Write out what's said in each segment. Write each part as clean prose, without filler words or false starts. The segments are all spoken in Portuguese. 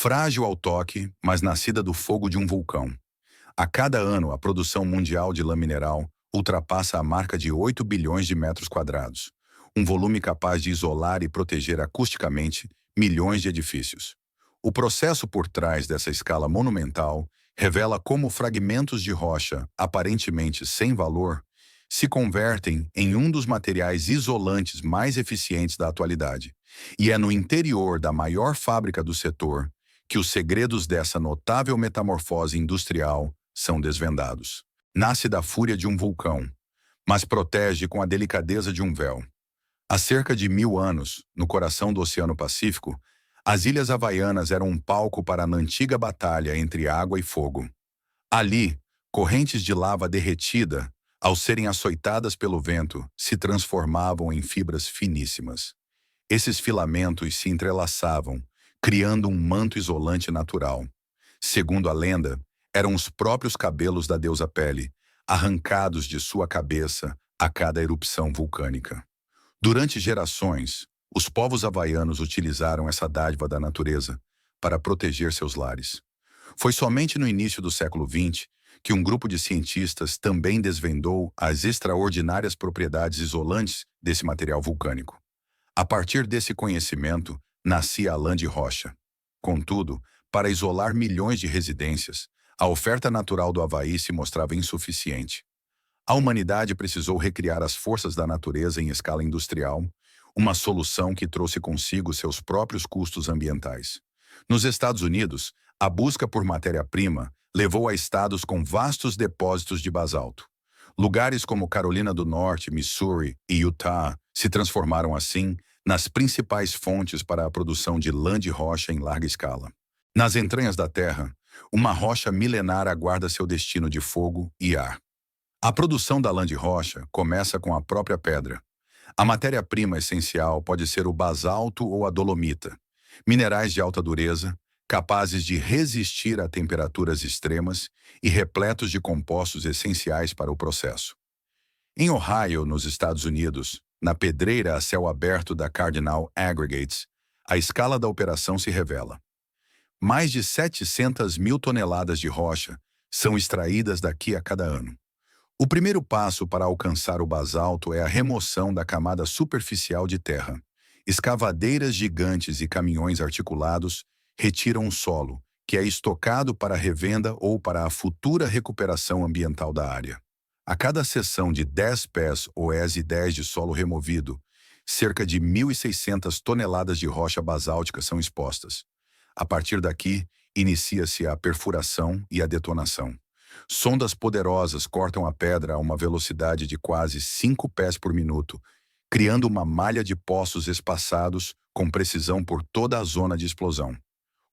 Frágil ao toque, mas nascida do fogo de um vulcão. A cada ano, a produção mundial de lã mineral ultrapassa a marca de 8 bilhões de metros quadrados, um volume capaz de isolar e proteger acusticamente milhões de edifícios. O processo por trás dessa escala monumental revela como fragmentos de rocha, aparentemente sem valor, se convertem em um dos materiais isolantes mais eficientes da atualidade. E é no interior da maior fábrica do setor que os segredos dessa notável metamorfose industrial são desvendados. Nasce da fúria de um vulcão, mas protege com a delicadeza de um véu. Há cerca de 1000 anos, no coração do Oceano Pacífico, as Ilhas Havaianas eram um palco para a antiga batalha entre água e fogo. Ali, correntes de lava derretida, ao serem açoitadas pelo vento, se transformavam em fibras finíssimas. Esses filamentos se entrelaçavam, criando um manto isolante natural. Segundo a lenda, eram os próprios cabelos da deusa Pele, arrancados de sua cabeça a cada erupção vulcânica. Durante gerações, os povos havaianos utilizaram essa dádiva da natureza para proteger seus lares. Foi somente no início do século XX que um grupo de cientistas também desvendou as extraordinárias propriedades isolantes desse material vulcânico. A partir desse conhecimento, nascia a lã de rocha. Contudo, para isolar milhões de residências, a oferta natural do Havaí se mostrava insuficiente. A humanidade precisou recriar as forças da natureza em escala industrial, uma solução que trouxe consigo seus próprios custos ambientais. Nos Estados Unidos, a busca por matéria-prima levou a estados com vastos depósitos de basalto. Lugares como Carolina do Norte, Missouri e Utah se transformaram assim nas principais fontes para a produção de lã de rocha em larga escala. Nas entranhas da Terra, uma rocha milenar aguarda seu destino de fogo e ar. A produção da lã de rocha começa com a própria pedra. A matéria-prima essencial pode ser o basalto ou a dolomita, minerais de alta dureza, capazes de resistir a temperaturas extremas e repletos de compostos essenciais para o processo. Em Ohio, nos Estados Unidos, na pedreira a céu aberto da Cardinal Aggregates, a escala da operação se revela. Mais de 700 mil toneladas de rocha são extraídas daqui a cada ano. O primeiro passo para alcançar o basalto é a remoção da camada superficial de terra. Escavadeiras gigantes e caminhões articulados retiram o solo, que é estocado para revenda ou para a futura recuperação ambiental da área. A cada seção de 10 pés ou ESE 10 de solo removido, cerca de 1.600 toneladas de rocha basáltica são expostas. A partir daqui, inicia-se a perfuração e a detonação. Sondas poderosas cortam a pedra a uma velocidade de quase 5 pés por minuto, criando uma malha de poços espaçados com precisão por toda a zona de explosão.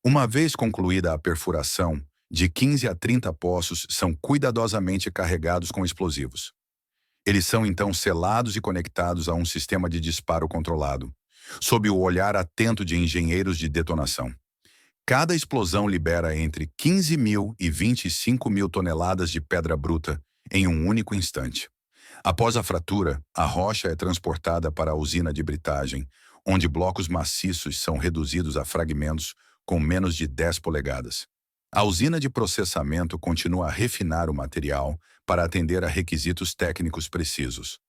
Uma vez concluída a perfuração, de 15 a 30 poços são cuidadosamente carregados com explosivos. Eles são então selados e conectados a um sistema de disparo controlado, sob o olhar atento de engenheiros de detonação. Cada explosão libera entre 15 mil e 25 mil toneladas de pedra bruta em um único instante. Após a fratura, a rocha é transportada para a usina de britagem, onde blocos maciços são reduzidos a fragmentos com menos de 10 polegadas. A usina de processamento continua a refinar o material para atender a requisitos técnicos precisos.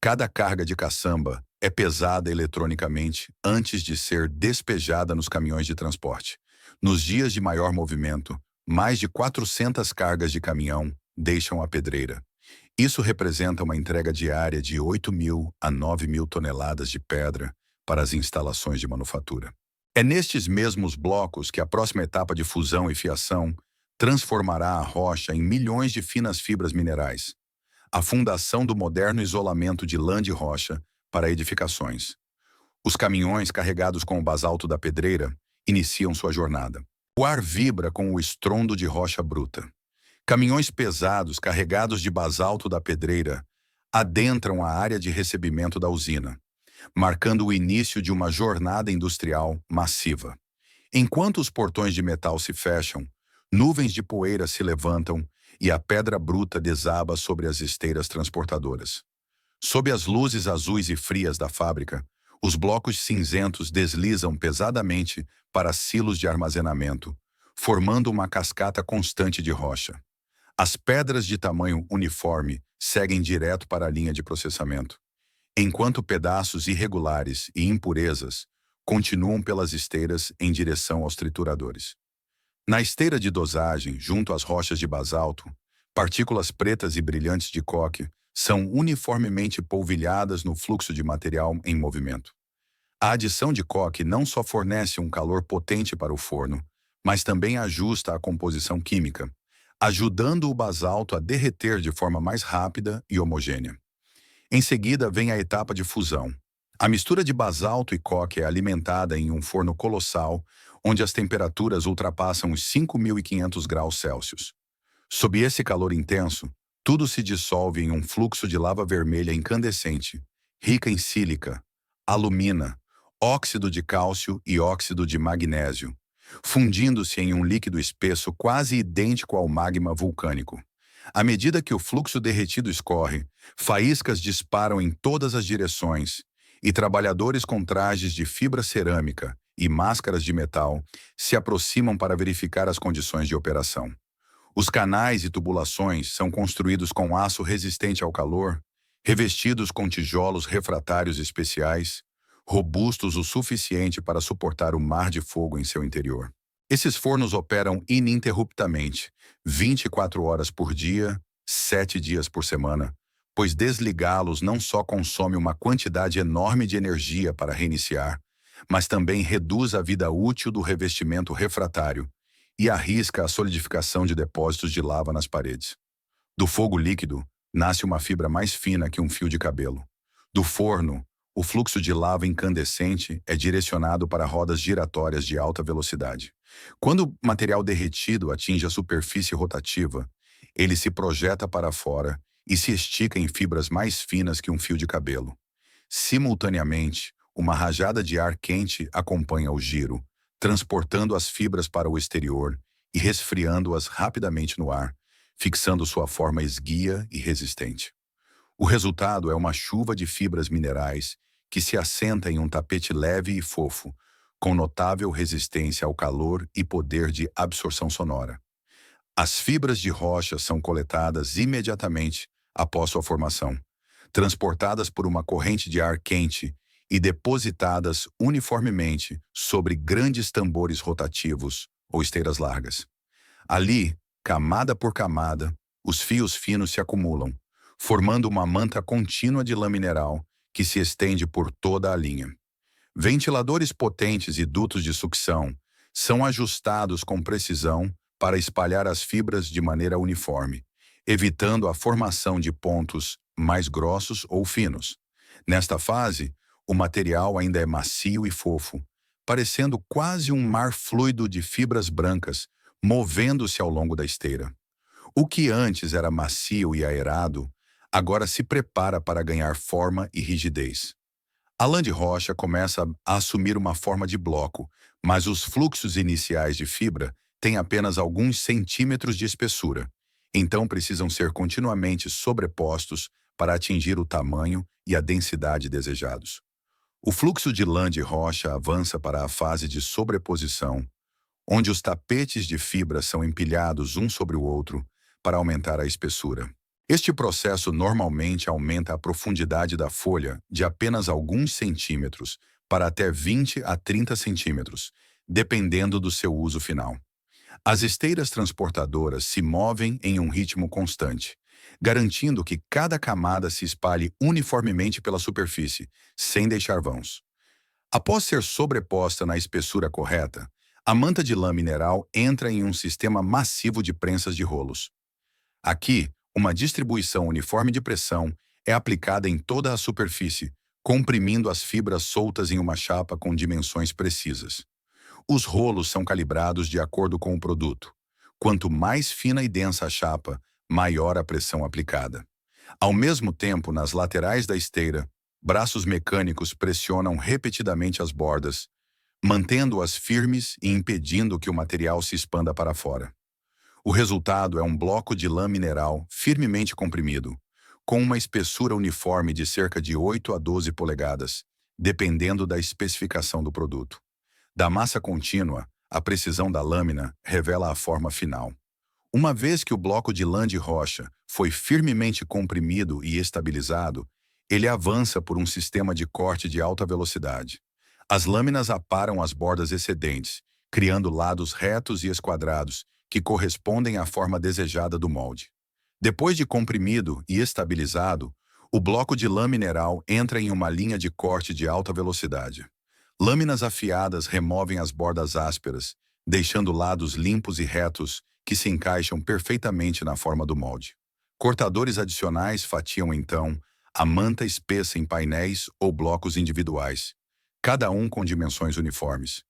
Cada carga de caçamba é pesada eletronicamente antes de ser despejada nos caminhões de transporte. Nos dias de maior movimento, mais de 400 cargas de caminhão deixam a pedreira. Isso representa uma entrega diária de 8.000 a 9.000 toneladas de pedra para as instalações de manufatura. É nestes mesmos blocos que a próxima etapa de fusão e fiação transformará a rocha em milhões de finas fibras minerais. A fundação do moderno isolamento de lã de rocha para edificações. Os caminhões carregados com o basalto da pedreira iniciam sua jornada. O ar vibra com o estrondo de rocha bruta. Caminhões pesados carregados de basalto da pedreira adentram a área de recebimento da usina, marcando o início de uma jornada industrial massiva. Enquanto os portões de metal se fecham, nuvens de poeira se levantam e a pedra bruta desaba sobre as esteiras transportadoras. Sob as luzes azuis e frias da fábrica, Os blocos cinzentos deslizam pesadamente para silos de armazenamento, formando uma cascata constante de rocha. As pedras de tamanho uniforme seguem direto para a linha de processamento, enquanto pedaços irregulares e impurezas continuam pelas esteiras em direção aos trituradores. Na esteira de dosagem, junto às rochas de basalto, partículas pretas e brilhantes de coque são uniformemente polvilhadas no fluxo de material em movimento. A adição de coque não só fornece um calor potente para o forno, mas também ajusta a composição química, ajudando o basalto a derreter de forma mais rápida e homogênea. Em seguida vem a etapa de fusão. A mistura de basalto e coque é alimentada em um forno colossal, onde as temperaturas ultrapassam os 5.500 graus Celsius. Sob esse calor intenso, tudo se dissolve em um fluxo de lava vermelha incandescente, rica em sílica, alumina, óxido de cálcio e óxido de magnésio, fundindo-se em um líquido espesso quase idêntico ao magma vulcânico. À medida que o fluxo derretido escorre, faíscas disparam em todas as direções, e trabalhadores com trajes de fibra cerâmica e máscaras de metal se aproximam para verificar as condições de operação. Os canais e tubulações são construídos com aço resistente ao calor, revestidos com tijolos refratários especiais, robustos o suficiente para suportar o mar de fogo em seu interior. Esses fornos operam ininterruptamente, 24 horas por dia, 7 dias por semana, pois desligá-los não só consome uma quantidade enorme de energia para reiniciar, mas também reduz a vida útil do revestimento refratário e arrisca a solidificação de depósitos de lava nas paredes. Do fogo líquido, nasce uma fibra mais fina que um fio de cabelo. Do forno, o fluxo de lava incandescente é direcionado para rodas giratórias de alta velocidade. Quando o material derretido atinge a superfície rotativa, ele se projeta para fora e se estica em fibras mais finas que um fio de cabelo. Simultaneamente, uma rajada de ar quente acompanha o giro, transportando as fibras para o exterior e resfriando-as rapidamente no ar, fixando sua forma esguia e resistente. O resultado é uma chuva de fibras minerais que se assenta em um tapete leve e fofo, com notável resistência ao calor e poder de absorção sonora. As fibras de rocha são coletadas imediatamente após sua formação, transportadas por uma corrente de ar quente e depositadas uniformemente sobre grandes tambores rotativos ou esteiras largas. Ali, camada por camada, os fios finos se acumulam, formando uma manta contínua de lã mineral que se estende por toda a linha. Ventiladores potentes e dutos de sucção são ajustados com precisão para espalhar as fibras de maneira uniforme, evitando a formação de pontos mais grossos ou finos. Nesta fase, o material ainda é macio e fofo, parecendo quase um mar fluido de fibras brancas movendo-se ao longo da esteira. O que antes era macio e aerado, agora se prepara para ganhar forma e rigidez. A lã de rocha começa a assumir uma forma de bloco, mas os fluxos iniciais de fibra têm apenas alguns centímetros de espessura, então precisam ser continuamente sobrepostos para atingir o tamanho e a densidade desejados. O fluxo de lã de rocha avança para a fase de sobreposição, onde os tapetes de fibra são empilhados um sobre o outro para aumentar a espessura. Este processo normalmente aumenta a profundidade da folha de apenas alguns centímetros para até 20 a 30 centímetros, dependendo do seu uso final. As esteiras transportadoras se movem em um ritmo constante, garantindo que cada camada se espalhe uniformemente pela superfície, sem deixar vãos. Após ser sobreposta na espessura correta, a manta de lã mineral entra em um sistema massivo de prensas de rolos. Aqui, uma distribuição uniforme de pressão é aplicada em toda a superfície, comprimindo as fibras soltas em uma chapa com dimensões precisas. Os rolos são calibrados de acordo com o produto. Quanto mais fina e densa a chapa, maior a pressão aplicada. Ao mesmo tempo, nas laterais da esteira, braços mecânicos pressionam repetidamente as bordas, mantendo-as firmes e impedindo que o material se expanda para fora. O resultado é um bloco de lã mineral firmemente comprimido, com uma espessura uniforme de cerca de 8 a 12 polegadas, dependendo da especificação do produto. Da massa contínua, a precisão da lâmina revela a forma final. Uma vez que o bloco de lã de rocha foi firmemente comprimido e estabilizado, ele avança por um sistema de corte de alta velocidade. As lâminas aparam as bordas excedentes, criando lados retos e esquadrados que correspondem à forma desejada do molde. Depois de comprimido e estabilizado, o bloco de lã mineral entra em uma linha de corte de alta velocidade. Lâminas afiadas removem as bordas ásperas, deixando lados limpos e retos que se encaixam perfeitamente na forma do molde. Cortadores adicionais fatiam, então, a manta espessa em painéis ou blocos individuais, cada um com dimensões uniformes.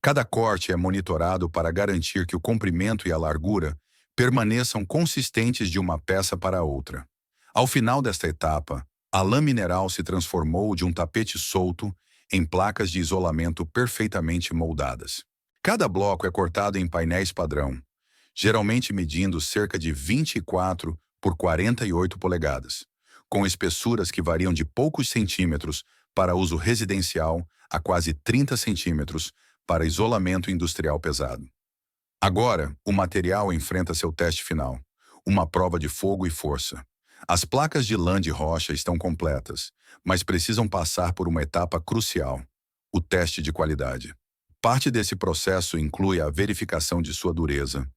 Cada corte é monitorado para garantir que o comprimento e a largura permaneçam consistentes de uma peça para outra. Ao final desta etapa, a lã mineral se transformou de um tapete solto em placas de isolamento perfeitamente moldadas. Cada bloco é cortado em painéis padrão, geralmente medindo cerca de 24 por 48 polegadas, com espessuras que variam de poucos centímetros para uso residencial a quase 30 centímetros para isolamento industrial pesado. Agora, o material enfrenta seu teste final, uma prova de fogo e força. As placas de lã de rocha estão completas, mas precisam passar por uma etapa crucial, o teste de qualidade. Parte desse processo inclui a verificação de sua dureza,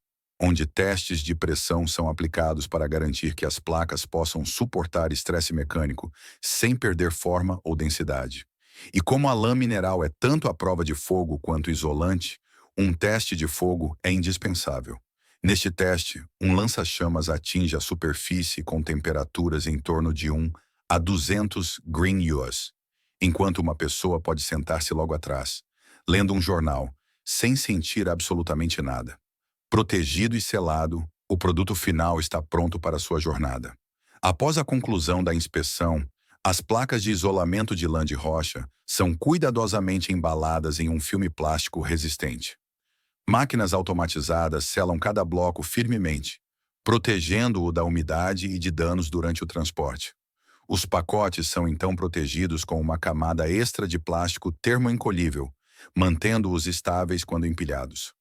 onde testes de pressão são aplicados para garantir que as placas possam suportar estresse mecânico sem perder forma ou densidade. E como a lã mineral é tanto à prova de fogo quanto isolante, um teste de fogo é indispensável. Neste teste, um lança-chamas atinge a superfície com temperaturas em torno de 1 a 200 Green US, enquanto uma pessoa pode sentar-se logo atrás, lendo um jornal, sem sentir absolutamente nada. Protegido e selado, o produto final está pronto para sua jornada. Após a conclusão da inspeção, as placas de isolamento de lã de rocha são cuidadosamente embaladas em um filme plástico resistente. Máquinas automatizadas selam cada bloco firmemente, protegendo-o da umidade e de danos durante o transporte. Os pacotes são então protegidos com uma camada extra de plástico termoencolhível, mantendo-os estáveis quando empilhados.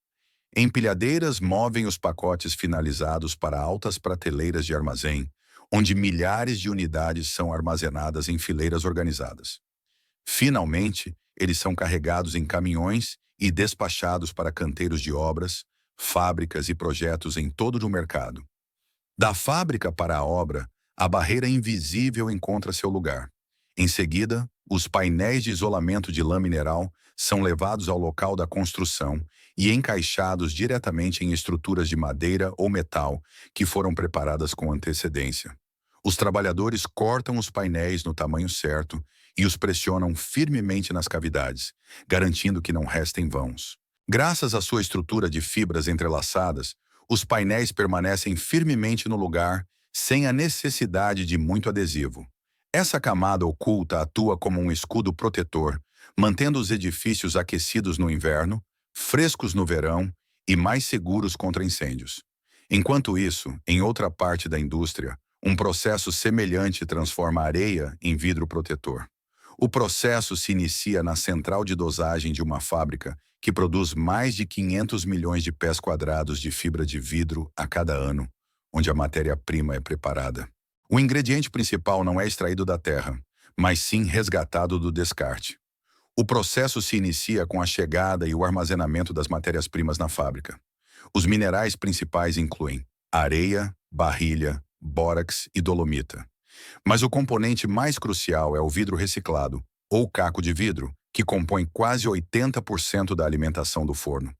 Empilhadeiras movem os pacotes finalizados para altas prateleiras de armazém, onde milhares de unidades são armazenadas em fileiras organizadas. Finalmente, eles são carregados em caminhões e despachados para canteiros de obras, fábricas e projetos em todo o mercado. Da fábrica para a obra, a barreira invisível encontra seu lugar. Em seguida, os painéis de isolamento de lã mineral são levados ao local da construção e encaixados diretamente em estruturas de madeira ou metal que foram preparadas com antecedência. Os trabalhadores cortam os painéis no tamanho certo e os pressionam firmemente nas cavidades, garantindo que não restem vãos. Graças à sua estrutura de fibras entrelaçadas, os painéis permanecem firmemente no lugar, sem a necessidade de muito adesivo. Essa camada oculta atua como um escudo protetor, mantendo os edifícios aquecidos no inverno, frescos no verão e mais seguros contra incêndios. Enquanto isso, em outra parte da indústria, um processo semelhante transforma a areia em vidro protetor. O processo se inicia na central de dosagem de uma fábrica que produz mais de 500 milhões de pés quadrados de fibra de vidro a cada ano, onde a matéria-prima é preparada. O ingrediente principal não é extraído da terra, mas sim resgatado do descarte. O processo se inicia com a chegada e o armazenamento das matérias-primas na fábrica. Os minerais principais incluem areia, barrilha, bórax e dolomita. Mas o componente mais crucial é o vidro reciclado, ou caco de vidro, que compõe quase 80% da alimentação do forno.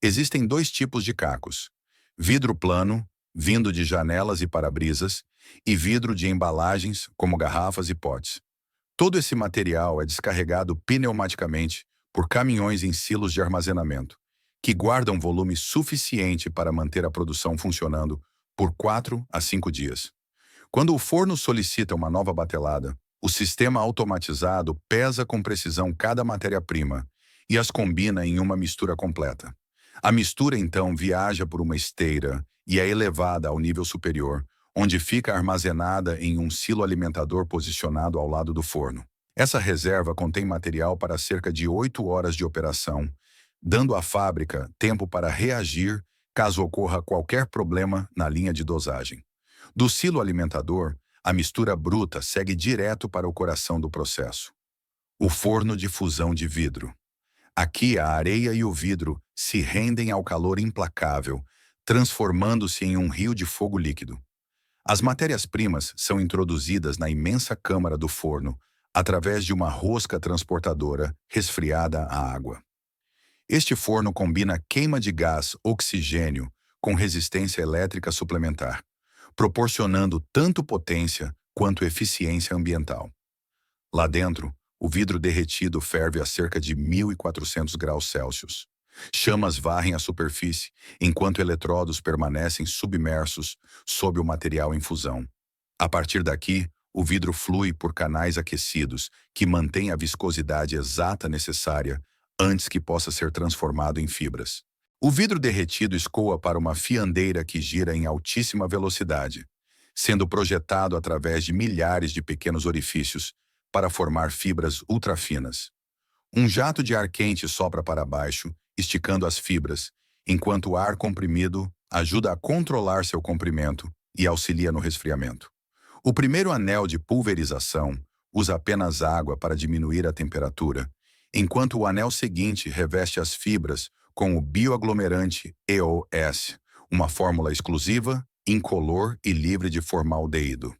Existem dois tipos de cacos: vidro plano, vindo de janelas e para-brisas, e vidro de embalagens, como garrafas e potes. Todo esse material é descarregado pneumaticamente por caminhões em silos de armazenamento, que guardam volume suficiente para manter a produção funcionando por 4 a 5 dias. Quando o forno solicita uma nova batelada, o sistema automatizado pesa com precisão cada matéria-prima e as combina em uma mistura completa. A mistura, então, viaja por uma esteira e é elevada ao nível superior, onde fica armazenada em um silo alimentador posicionado ao lado do forno. Essa reserva contém material para cerca de 8 horas de operação, dando à fábrica tempo para reagir caso ocorra qualquer problema na linha de dosagem. Do silo alimentador, a mistura bruta segue direto para o coração do processo, o forno de fusão de vidro. Aqui a areia e o vidro se rendem ao calor implacável, transformando-se em um rio de fogo líquido. As matérias-primas são introduzidas na imensa câmara do forno através de uma rosca transportadora resfriada à água. Este forno combina queima de gás oxigênio com resistência elétrica suplementar, proporcionando tanto potência quanto eficiência ambiental. Lá dentro, o vidro derretido ferve a cerca de 1.400 graus Celsius. Chamas varrem a superfície, enquanto eletrodos permanecem submersos sob o material em fusão. A partir daqui, o vidro flui por canais aquecidos que mantêm a viscosidade exata necessária antes que possa ser transformado em fibras. O vidro derretido escoa para uma fiandeira que gira em altíssima velocidade, sendo projetado através de milhares de pequenos orifícios para formar fibras ultrafinas. Um jato de ar quente sopra para baixo, esticando as fibras, enquanto o ar comprimido ajuda a controlar seu comprimento e auxilia no resfriamento. O primeiro anel de pulverização usa apenas água para diminuir a temperatura, enquanto o anel seguinte reveste as fibras com o bioaglomerante EOS, uma fórmula exclusiva, incolor e livre de formaldeído.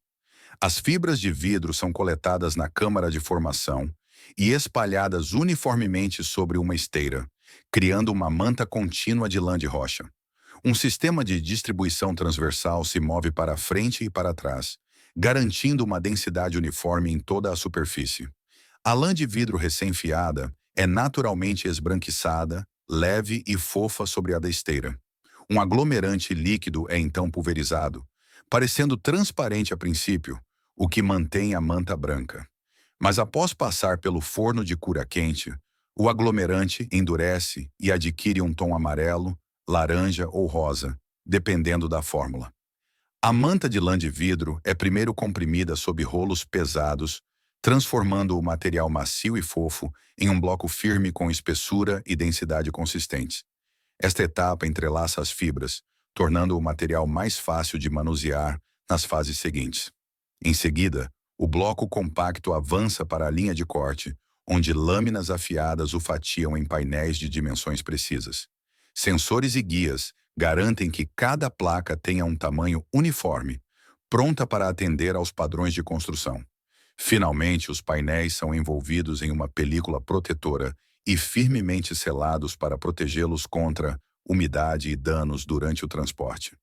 As fibras de vidro são coletadas na câmara de formação e espalhadas uniformemente sobre uma esteira, criando uma manta contínua de lã de rocha. Um sistema de distribuição transversal se move para frente e para trás, garantindo uma densidade uniforme em toda a superfície. A lã de vidro recém-fiada é naturalmente esbranquiçada, leve e fofa sobre a da esteira. Um aglomerante líquido é então pulverizado, parecendo transparente a princípio, o que mantém a manta branca. Mas após passar pelo forno de cura quente, o aglomerante endurece e adquire um tom amarelo, laranja ou rosa, dependendo da fórmula. A manta de lã de vidro é primeiro comprimida sob rolos pesados, transformando o material macio e fofo em um bloco firme com espessura e densidade consistentes. Esta etapa entrelaça as fibras, tornando o material mais fácil de manusear nas fases seguintes. Em seguida, o bloco compacto avança para a linha de corte, onde lâminas afiadas o fatiam em painéis de dimensões precisas. Sensores e guias garantem que cada placa tenha um tamanho uniforme, pronta para atender aos padrões de construção. Finalmente, os painéis são envolvidos em uma película protetora e firmemente selados para protegê-los contra umidade e danos durante o transporte.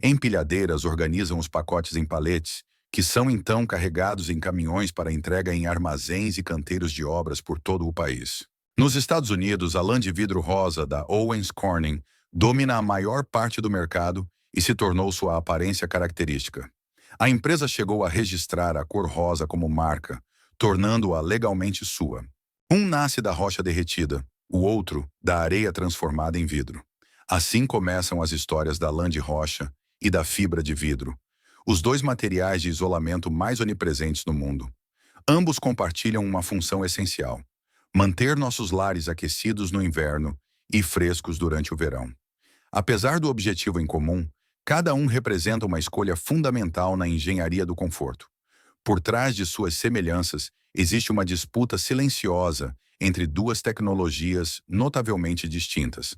Empilhadeiras organizam os pacotes em paletes, que são então carregados em caminhões para entrega em armazéns e canteiros de obras por todo o país. Nos Estados Unidos, a lã de vidro rosa da Owens Corning domina a maior parte do mercado e se tornou sua aparência característica. A empresa chegou a registrar a cor rosa como marca, tornando-a legalmente sua. Um nasce da rocha derretida, o outro da areia transformada em vidro. Assim começam as histórias da lã de rocha e da fibra de vidro, os dois materiais de isolamento mais onipresentes no mundo. Ambos compartilham uma função essencial: manter nossos lares aquecidos no inverno e frescos durante o verão. Apesar do objetivo em comum, cada um representa uma escolha fundamental na engenharia do conforto. Por trás de suas semelhanças, existe uma disputa silenciosa entre duas tecnologias notavelmente distintas.